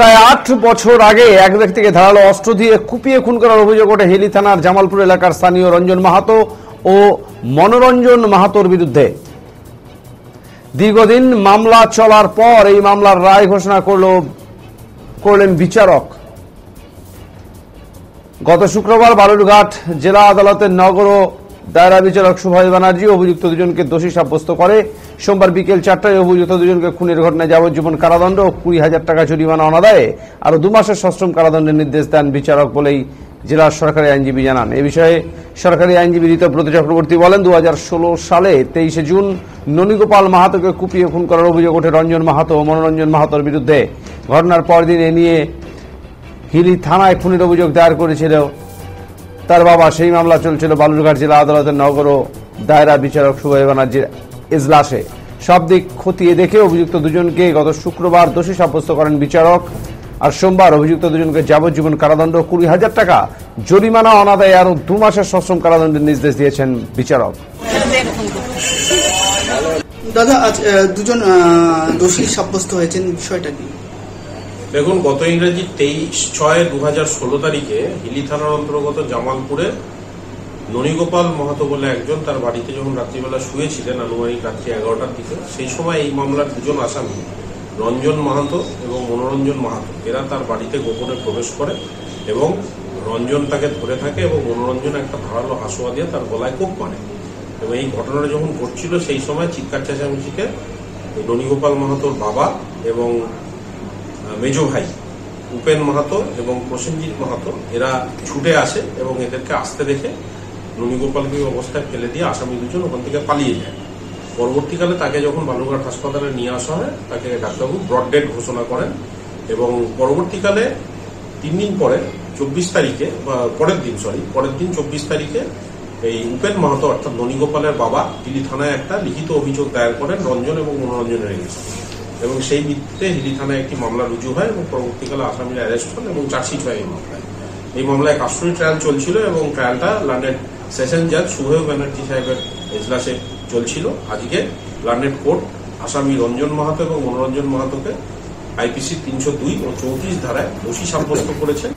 প্রায় ৮ বছর আগে এক ব্যক্তিকে ধারালো অস্ত্র দিয়ে কুপিয়ে খুন করার অভিযোগ ওঠে হিলি থানার জামালপুর এলাকার স্থানীয় রঞ্জন মাহাতো ও মনোরঞ্জন মাহাতোর বিরুদ্ধে। দীর্ঘদিন মামলা চলার পর এই মামলার রায় ঘোষণা করলেন বিচারক। গত শুক্রবার বালুরঘাট জেলা আদালতের নগর দায়রা বিচারক সুভাষ ব্যানার্জি অভিযুক্ত দুজনকে দোষী সাব্যস্ত করে সোমবার বিকেল ৪টায় অভিযুক্ত দুজনকে খুনের ঘটনায় যাবজ্জীবন কারাদণ্ড ও ২০,০০০ টাকা জরিমানা অনাদায়ে আরো ২ মাসের সশ্রম কারাদণ্ডের নির্দেশ দেন বিচারক বলেই জেলার সরকারি আইনজীবী জানান। এ বিষয়ে সরকারি আইনজীবী ঋতব্রত চক্রবর্তী বলেন, ২০১৬ সালে ২৩ জুন ননীগোপাল মাহাতোকে কুপিয়ে খুন করার অভিযোগ ওঠে রঞ্জন মাহাতো ও মনোরঞ্জন মাহাতোর বিরুদ্ধে। ঘটনার পরদিন এ নিয়ে হিলি থানায় খুনের অভিযোগ দায়ের করেছিল তার বাবা। সেই মামলা চলছিল বালুরঘাট জেলা আদালতের নগর দায়রা বিচারক সুভাষ ব্যানার্জির এজলাসে। সব দিক খতিয়ে দেখে অভিযুক্ত দুজনকে গত শুক্রবার দোষী সাব্যস্ত করেন বিচারক। আর সোমবার অভিযুক্ত দুজনকে যাবজ্জীবন কারাদণ্ড ২০,০০০ টাকা জরিমানা অনাদায়ে আরো ২ মাসের সশ্রম কারাদণ্ডের নির্দেশ দিয়েছেন বিচারক। দাদা, আজ দুজন দোষী সাব্যস্ত হয়েছেন, বিষয়টা কি? দেখুন, গত ইংরেজি ২৩/৬/২০১৬ তারিখে হিলি থানার অন্তর্গত জামালপুরে ননীগোপাল মাহাতো বলে একজন তার বাড়িতে যখন রাত্রিবেলা শুয়েছিলেন আনুমানিক রাত্রি ১১টার দিকে, সেই সময় এই মামলার দুজন আসামি রঞ্জন মাহাতো এবং মনোরঞ্জন মাহাতো এরা তার বাড়িতে গোপনে প্রবেশ করে এবং রঞ্জন তাকে ধরে থাকে এবং মনোরঞ্জন একটা ধারালো হাসুয়া দিয়ে তার গলায় কোপ মারে। এবং এই ঘটনাটা যখন ঘটছিল সেই সময় চিৎকার চেঁচামেচিকে ননীগোপাল মাহাতোর বাবা এবং মেজো ভাই উপেন মাহাতো এবং প্রসেনজিৎ মাহাতো এরা ছুটে আসে এবং এদেরকে আসতে দেখে ননীগোপালকে অবস্থায় ফেলে দিয়ে আসামি দুজন ওখান থেকে পালিয়ে যায়। পরবর্তীকালে তাকে যখন বালুরঘাট হাসপাতালে নিয়ে আসা হয় তাকে ডাক্তারবাবু ব্রড ডেড ঘোষণা করেন এবং পরবর্তীকালে ৩ দিন পরে ২৪ তারিখে পরের দিন ২৪ তারিখে এই উপেন মাহাতো অর্থাৎ ননীগোপালের বাবা হিলি থানায় একটা লিখিত অভিযোগ দায়ের করেন রঞ্জন এবং মনোরঞ্জনের এগেইনস্টে এবং সেই ভিত্তিতে হিলি থানায় একটি মামলা রুজু হয় এবং পরবর্তীকালে আসামিরা অ্যারেস্ট হন এবং চার্জশিট হয় এই মামলায়। এই মামলায় কাস্টডি ট্রায়াল চলছিল এবং ট্রায়ালটা লন্ডন সেশন জাজ সুভাষ ব্যানার্জি সাহেবের এজলাসে চলছিল। আজকে লন্ডন কোর্ট আসামি রঞ্জন মাহাতো এবং মনোরঞ্জন মাহাতোকে আইপিসি ৩০২ ও ৩৪ ধারায় দোষী সাব্যস্ত করেছেন।